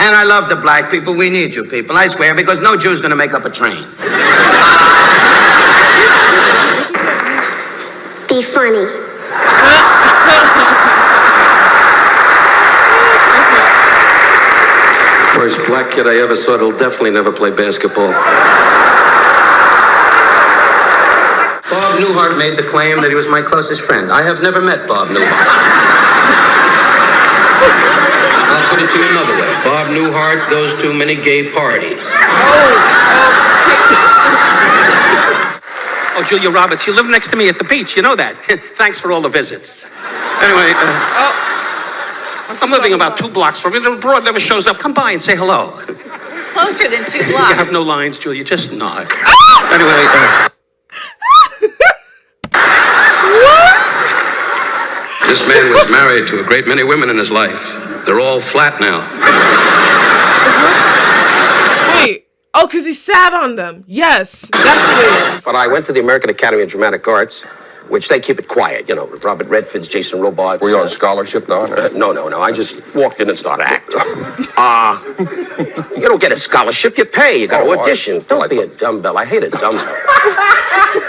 And I love the black people. We need you people, I swear, because no Jew's gonna make up a train. Be funny. First black kid I ever saw that'll definitely never play basketball. Bob Newhart made the claim that he was my closest friend. I have never met Bob Newhart. I'll put it to you another way. Bob Newhart goes to many gay parties. Oh, Julia Roberts, you live next to me at the beach. You know that. Thanks for all the visits. Anyway, I'm living about 2 blocks from you. The broad never shows up. Come by and say hello. We're closer than 2 blocks. You have no lines, Julia. Just nod. Anyway, this man was married to a great many women in his life. They're all flat now. Wait. Oh, because he sat on them. Yes, that's what it is. But I went to the American Academy of Dramatic Arts, which they keep it quiet, you know, Robert Redford's, Jason Robards. Were you on scholarship, Don? No. I just walked in and started acting. You don't get a scholarship, you pay. You got to audition. Don't be a dumbbell. I hate a dumbbell.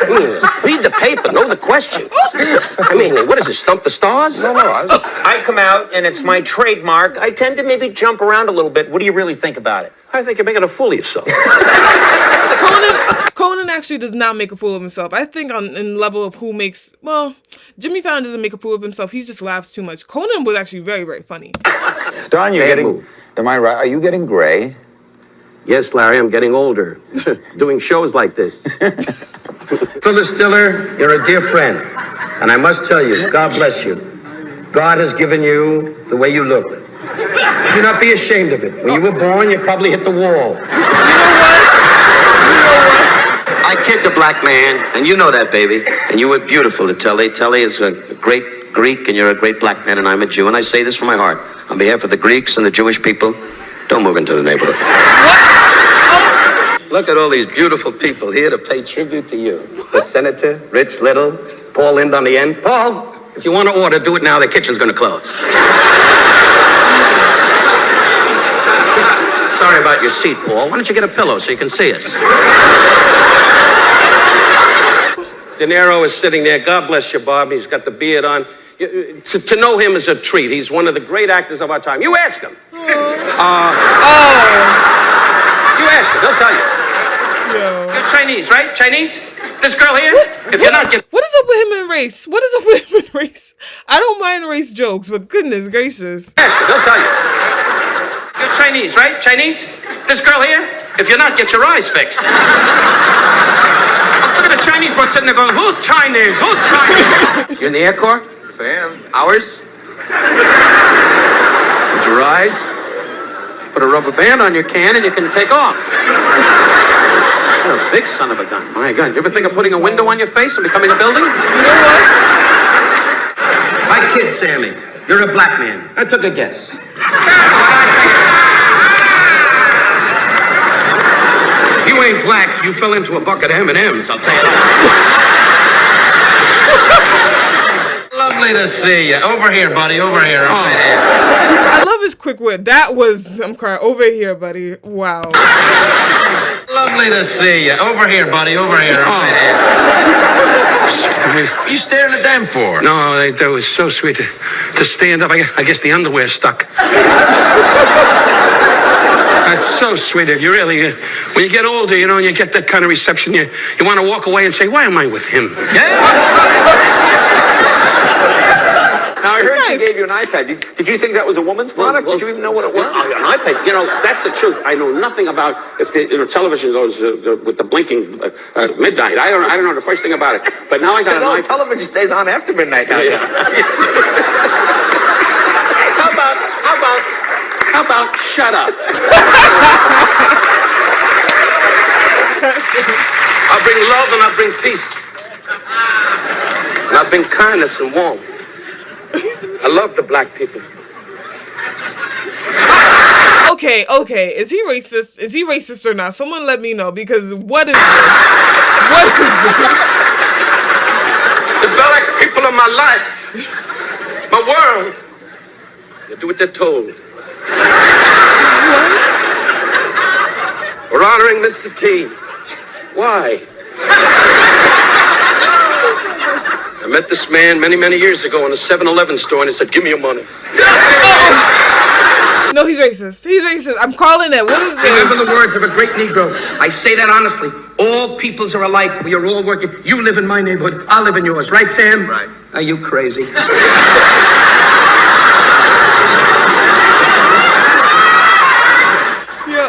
I mean, read the paper, know the questions. I mean, what is this, Stump the Stars? No. I come out, and it's my trademark. I tend to maybe jump around a little bit. What do you really think about it? I think you're making a fool of yourself. Conan actually does not make a fool of himself. I think in level of who makes, well, Jimmy Fallon doesn't make a fool of himself. He just laughs too much. Conan was actually very, very funny. Don, you're getting, am I right? Are you getting gray? Yes, Larry, I'm getting older. Doing shows like this. Phyllis Diller, you're a dear friend. And I must tell you, God bless you. God has given you the way you look. Do not be ashamed of it. When you were born, you probably hit the wall. You know what? I kid the black man, and you know that, baby. And you were beautiful to Telly. Telly is a great Greek, and you're a great black man, and I'm a Jew. And I say this from my heart. On behalf of the Greeks and the Jewish people, don't move into the neighborhood. Look at all these beautiful people here to pay tribute to you. The Senator, Rich Little, Paul Lind on the end. Paul, if you want to order, do it now. The kitchen's going to close. Sorry about your seat, Paul. Why don't you get a pillow so you can see us? De Niro is sitting there. God bless you, Bob. He's got the beard on. To know him is a treat. He's one of the great actors of our time. You ask him. You ask him. He'll tell you. You're Chinese, right? Chinese? This girl here? What is up with him and race? What is up with him and race? I don't mind race jokes, but goodness gracious. Ask him. He'll tell you. You're Chinese, right? Chinese? This girl here? If you're not, get your eyes fixed. Look at the Chinese broad sitting there going, who's Chinese? Who's Chinese? You're in the Air Corps? Yes, I am. Ours? Would you rise? Put a rubber band on your can and you can take off. You're a big son of a gun. My God. You ever think of putting a window on your face and becoming a building? You know what? My kid, Sammy. You're a black man. I took a guess. You ain't black. You fell into a bucket of M&Ms, I'll tell you that. Lovely to see you. Over here, buddy. Over here. I love his quick wit. That was, I'm crying. Over here, buddy. Wow. Lovely to see you. Over here, buddy. Over here. What are you staring at them for? No, that was so sweet to stand up. I guess the underwear's stuck. That's so sweet of you, really. When you get older, you know, and you get that kind of reception, you want to walk away and say, why am I with him? Yeah. Now, I heard she gave you an iPad. Did you think that was a woman's product? Did you even know what it was? An iPad. You know, that's the truth. I know nothing about if the television goes with the blinking midnight. I don't know the first thing about it. But now I got an iPad. Television stays on after midnight now. Yeah. How about shut up? I'll bring love and I'll bring peace. And I'll bring kindness and warmth. I love the black people. Okay. Is he racist? Is he racist or not? Someone let me know, because what is this? What is this? The black people of my life, my world, they do what they're told. What? We're honoring Mr. T. Why? I met this man many, many years ago in a 7-Eleven store, and he said, "Give me your money." No, he's racist. He's racist. I'm calling it. What is this? Remember the words of a great Negro. I say that honestly. All peoples are alike. We are all working. You live in my neighborhood. I live in yours. Right, Sam? Right. Are you crazy?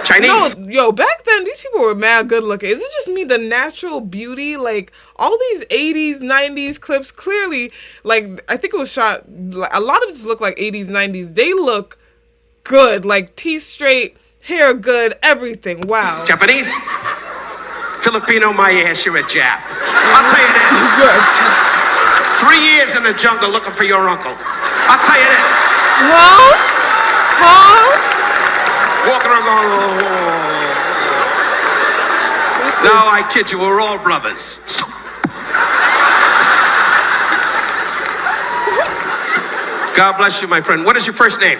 Chinese. Yo, back then, these people were mad good looking. Is it just me, the natural beauty? Like, all these 80s, 90s clips, clearly, like, I think it was shot, like, a lot of this look like 80s, 90s. They look good. Like, teeth straight, hair good, everything. Wow. Japanese? Filipino, my ass, you're a Jap. I'll tell you this. You're a Jap. 3 years in the jungle looking for your uncle. I'll tell you this. Huh? Walking around going, oh. No, I kid you, we're all brothers. God bless you, my friend. What is your first name?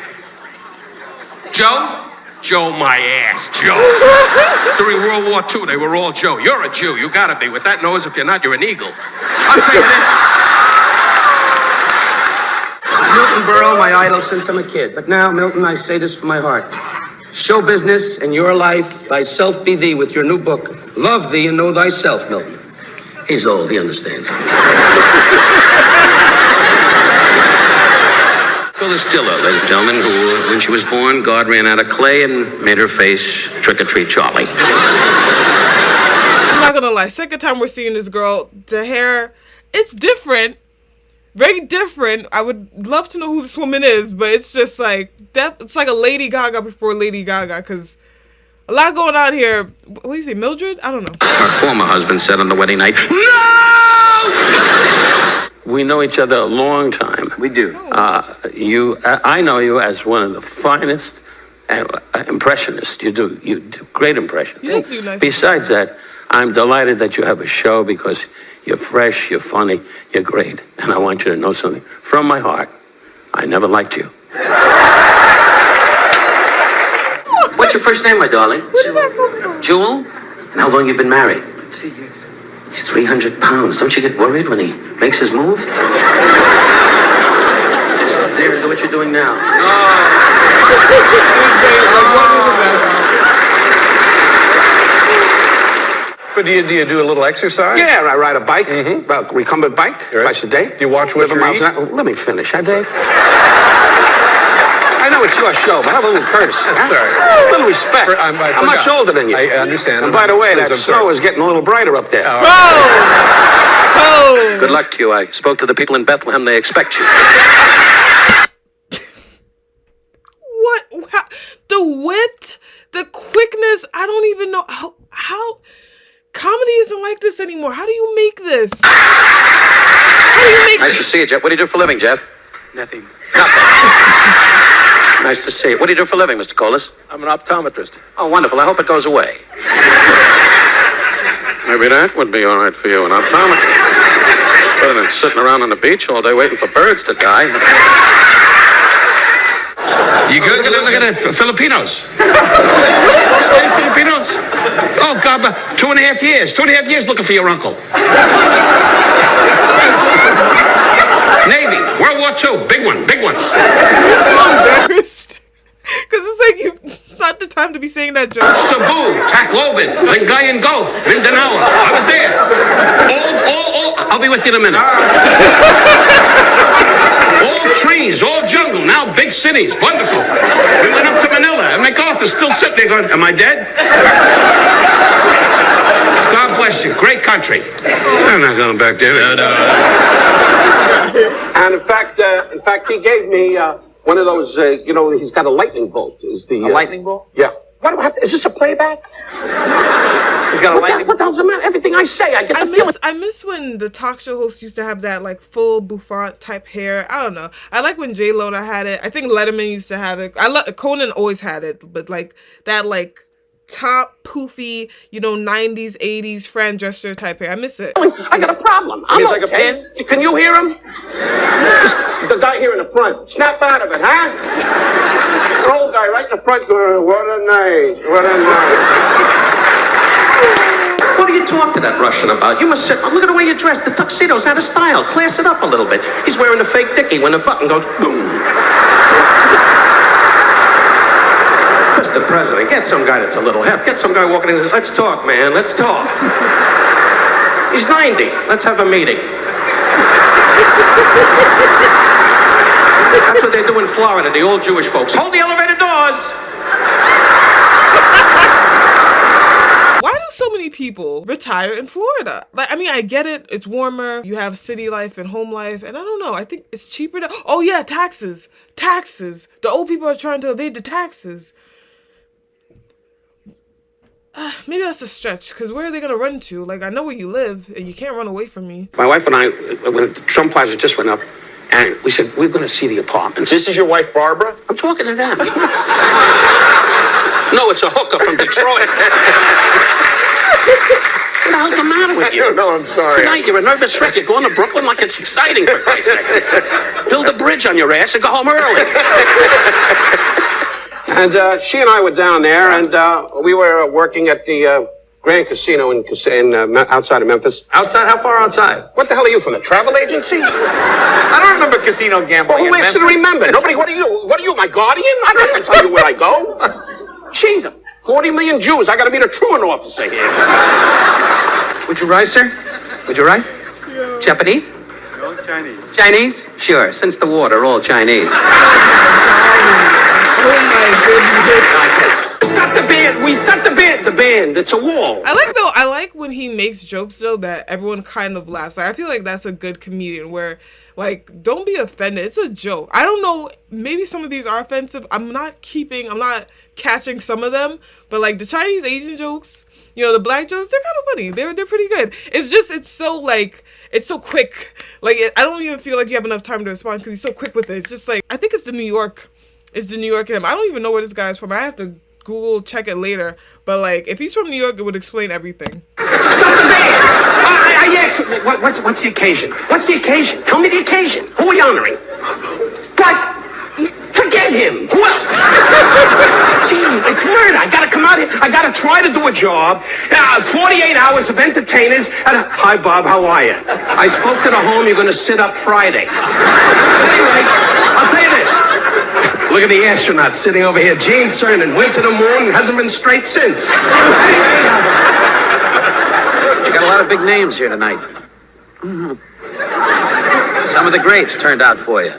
Joe? Joe, my ass, Joe. During World War II, they were all Joe. You're a Jew, you gotta be. With that nose, if you're not, you're an eagle. I'll tell you this. Milton Berle, my idol since I'm a kid. But now, Milton, I say this from my heart. Show business and your life, thyself be thee, with your new book. Love thee and know thyself, Milton. He's old, he understands. Phyllis Diller, ladies and gentlemen, who, when she was born, God ran out of clay and made her face trick-or-treat Charlie. I'm not gonna lie. Second time we're seeing this girl, the hair, it's different. Very different. I would love to know who this woman is, but it's just like that. It's like a Lady Gaga before Lady Gaga, because a lot going on here. What do you say, Mildred? I don't know. Her former husband said on the wedding night, "No!" We know each other a long time. We do. I know you as one of the finest impressionists. You do great impressions. You do nice. Besides that, I'm delighted that you have a show because you're fresh, you're funny, you're great. And I want you to know something. From my heart, I never liked you. What's your first name, my darling? Where did that come from? Jewel? And how long you been married? 2 years. He's 300 pounds. Don't you get worried when he makes his move? Just sit there and do what you're doing now. But do you do a little exercise? Yeah, I ride a bike, a recumbent bike, twice a day. Do you watch what you eat? Let me finish, huh, Dave? I know it's your show, but have a little courtesy. Huh? Sorry. A little respect. I I'm much forgot. older than you. I understand. And by the way, Please, that I'm snow sorry. is getting a little brighter up there. Oh! Good luck to you. I spoke to the people in Bethlehem. They expect you. What? How, the wit, the quickness. I don't even know how comedy isn't like this anymore. How do you make this? How do you make Nice to see you, Jeff. What do you do for a living, Jeff? Nothing. Nice to see you. What do you do for a living, Mr. Colas? I'm an optometrist. Oh, wonderful. I hope it goes away. Maybe that would be all right for you, an optometrist. It's better than sitting around on the beach all day waiting for birds to die. You good? Look at the Filipinos. Filipinos? Oh, God, 2.5 years. 2.5 years looking for your uncle. Navy, World War II, big one. I'm so embarrassed. Because it's like it's not the time to be saying that joke. Cebu, Tacloban, Lingayen Gulf, Mindanao. I was there. All, I'll be with you in a minute. All trees, all jungle, now big cities, wonderful. We went up to Manila, and MacArthur's still sitting there going, am I dead? God bless you, great country. I'm not going back there. And in fact, he gave me one of those. He's got a lightning bolt. Is the lightning bolt? Yeah. What about? Is this a playback? He's got a lightning What the hell's the matter? Everything I say, I get the feeling. I miss when the talk show hosts used to have that like full bouffant type hair. I don't know. I like when J Lo had it. I think Letterman used to have it. Conan always had it, but like that like top poofy, 90s, 80s Fran Drescher type hair. I miss it. I got a problem. I'm like a okay. Can you hear him? The guy here in the front. Snap out of it, huh? The old guy right in the front going, what a night. What do you talk to that Russian about? You must sit. Oh, look at the way you're dressed. The tuxedo's out of style. Class it up a little bit. He's wearing the fake dickie when the button goes boom. Mr. President, get some guy that's a little hip. Get some guy walking in. Let's talk, man. Let's talk. He's 90. Let's have a meeting. That's what they do in Florida, the old Jewish folks. Hold the elevator doors. Why do so many people retire in Florida? Like, I mean, I get it. It's warmer. You have city life and home life. And I don't know. I think it's cheaper to... Oh, yeah, taxes. Taxes. The old people are trying to evade the taxes. Maybe that's a stretch, because where are they going to run to? Like, I know where you live, and you can't run away from me. My wife and I, when the Trump Plaza just went up, and we said, we're going to see the apartments. This is your wife, Barbara? I'm talking to them. No, it's a hooker from Detroit. What the hell's the matter with you? No, I'm sorry. Tonight, you're a nervous wreck. You're going to Brooklyn like it's exciting, for Christ's sake. Build a bridge on your ass and go home early. And she and I were down there, and we were working at the Grand Casino in outside of Memphis. Outside? How far outside? What the hell are you, from the travel agency? I don't remember casino gambling. Well, who is to remember? Nobody. What are you? What are you, my guardian? I'm not going to tell you where I go. Jesus, 40 million Jews. I got to be the truant officer here. Would you rise, sir? Would you rise? Yeah. Japanese? No, Chinese. Chinese? Sure. Since the war, they're all Chinese. Oh my goodness. Stop the band. We stop the band. The band. It's a wall. I like when he makes jokes, though, that everyone kind of laughs. Like, I feel like that's a good comedian where, like, don't be offended. It's a joke. I don't know. Maybe some of these are offensive. I'm not catching some of them. But, like, the Chinese Asian jokes, you know, the black jokes, they're kind of funny. They're pretty good. It's just, it's so quick. Like, I don't even feel like you have enough time to respond because he's so quick with it. It's just like, I think it's the New York in him. I don't even know where this guy's from. I have to Google check it later. But, like, if he's from New York, it would explain everything. Stop the band. Yes. What's the occasion? What's the occasion? Tell me the occasion. Who are we honoring? What? Forget him. Who else? Gee, it's murder. I gotta come out here. I gotta try to do a job. 48 hours of entertainers. Hi, Bob. How are you? I spoke to the home. You're gonna sit up Friday. Anyway, I'll tell you this. Look at the astronaut sitting over here. Gene Cernan went to the moon and hasn't been straight since. You got a lot of big names here tonight. Mm-hmm. Some of the greats turned out for you.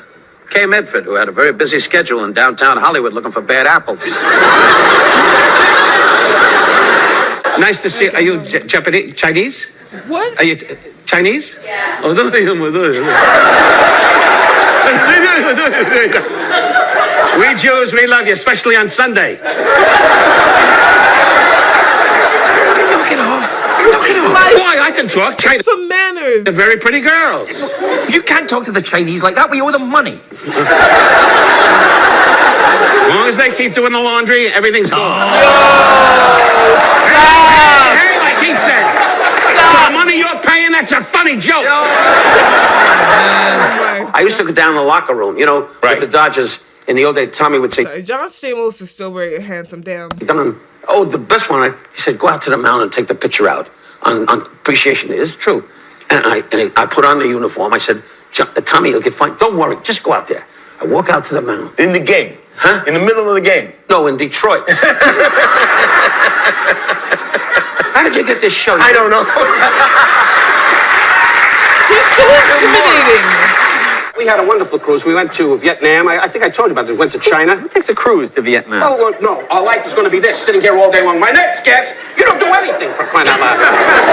Kay Medford, who had a very busy schedule in downtown Hollywood looking for bad apples. Nice to see you. Are you Japanese? Chinese? What? Are you Chinese? Yeah. We Jews, we love you, especially on Sunday. Knock it off. Why? I can talk Chinese. Some manners. They're very pretty girls. You can't talk to the Chinese like that. We owe them money. As long as they keep doing the laundry, everything's good. Hey, like he says. Stop. The money you're paying, that's a funny joke. I used to go down in the locker room, you know, with the Dodgers. In the old days, Tommy would say... Sorry, John Stamos is still very handsome, damn. Oh, the best one, he said, go out to the mound and take the picture out on Appreciation Day. It's true. And I put on the uniform. I said, Tommy, you'll get fine. Don't worry, just go out there. I walk out to the mound. In the game? Huh? In the middle of the game? No, in Detroit. How did you get this show? I don't know. He's so intimidating. We had a wonderful cruise. We went to Vietnam. I think I told you about this. We went to China. Who takes a cruise to Vietnam? Oh, well, no. Our life is going to be this, sitting here all day long. My next guest. You don't do anything for crying out loud.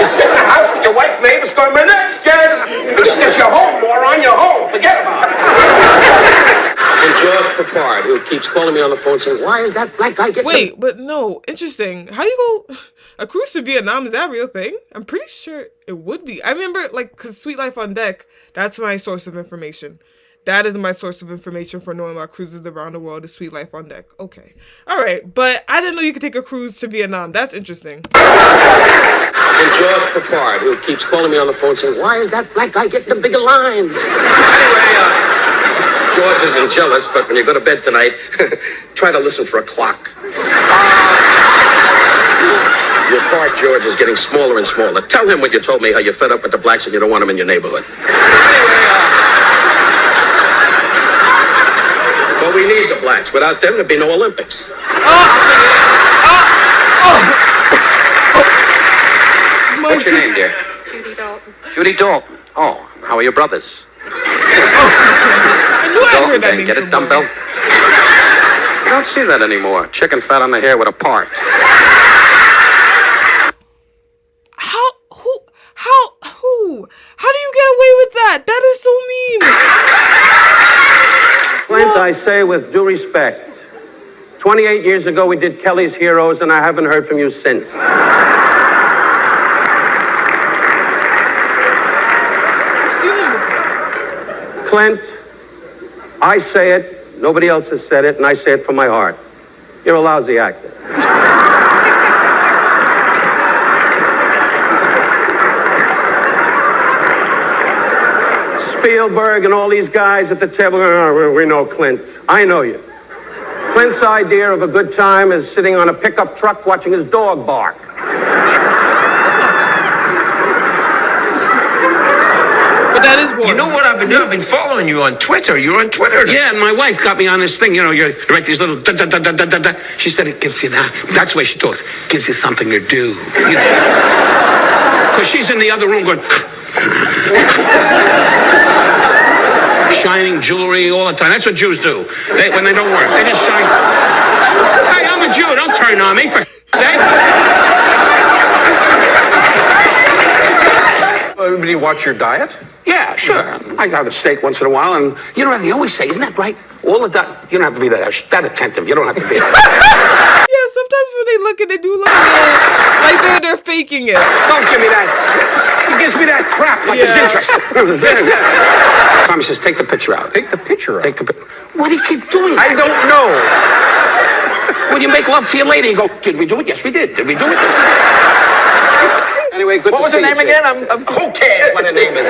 You sit in the house with your wife, Mavis, going, my next guest. And she says, you're home, moron. You're home. Forget about it. And George Peppard, who keeps calling me on the phone saying, why is that black guy getting... Wait, but no, interesting. How you go... A cruise to Vietnam, is that a real thing? I'm pretty sure it would be. I remember, like, because Sweet Life on Deck, that's my source of information. That is my source of information for knowing about cruises around the world, is Sweet Life on Deck. Okay. All right. But I didn't know you could take a cruise to Vietnam. That's interesting. And George Peppard, who keeps calling me on the phone saying, why is that black guy getting the bigger lines? Anyway, George isn't jealous, but when you go to bed tonight, try to listen for a clock. Your part, George, is getting smaller and smaller. Tell him what you told me, how you're fed up with the blacks and you don't want them in your neighborhood. Well, we need the blacks. Without them, there'd be no Olympics. What's your name, dear? Judy Dalton. Judy Dalton. Oh, how are your brothers? I knew I'd heard that name Get it, somewhere. dumbbell? You don't see that anymore. Chicken fat on the hair with a part. How do you get away with that? That is so mean. Clint, I say with due respect, 28 years ago we did Kelly's Heroes, and I haven't heard from you since. I've seen him before. Clint, I say it, nobody else has said it, and I say it from my heart. You're a lousy actor. Spielberg and all these guys at the table, we know Clint. I know you. Clint's idea of a good time is sitting on a pickup truck watching his dog bark. But that is boring. You know what I've been doing? I've been following you on Twitter. You're on Twitter. Yeah, and my wife got me on this thing. You know, you write these little da-da-da-da-da-da. She said it gives you that. That's the way she talks. Gives you something to do. You know? Because she's in the other room going... shining jewelry all the time. That's what Jews do. When they don't work, they just shine. Hey, I'm a Jew. Don't turn on me, for sake. Do you watch your diet? Yeah, sure. I have a steak once in a while, and you know what they always say, isn't that right? All of that, you don't have to be that attentive. You don't have to be that. Yeah, sometimes when they look at it, they do look at it like they're faking it. Don't give me that. He gives me that crap like it's interesting. Tommy says, take the picture out. Take the picture out. Take the picture. What do you keep doing? I don't know. When you make love to your lady, you go, did we do it? Yes, we did. Did we do it? Yes, we did. Anyway, good What to was see the you, name Jay. again? Who cares what her name is?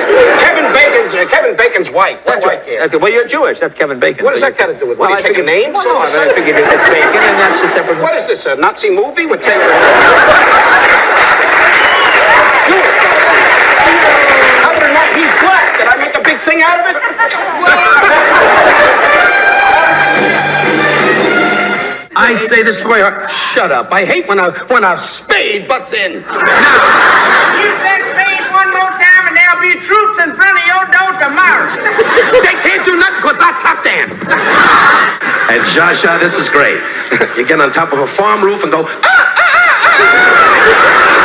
Kevin Bacon's wife. That's right. Well, you're Jewish. That's Kevin Bacon. What does that got to do with? Well, What, do you take a name? Well, no, I figured it's Bacon, and that's a separate. What is this, a Nazi movie? We're taking... Jewish. Other than that, he's black. Did I make a big thing out of it? I say this for my heart. Shut up. I hate when a spade butts in. You say spade one more time and there'll be troops in front of your door tomorrow. They can't do nothing because I top dance. And Joshua, this is great. You get on top of a farm roof and go, ah, ah, ah, ah.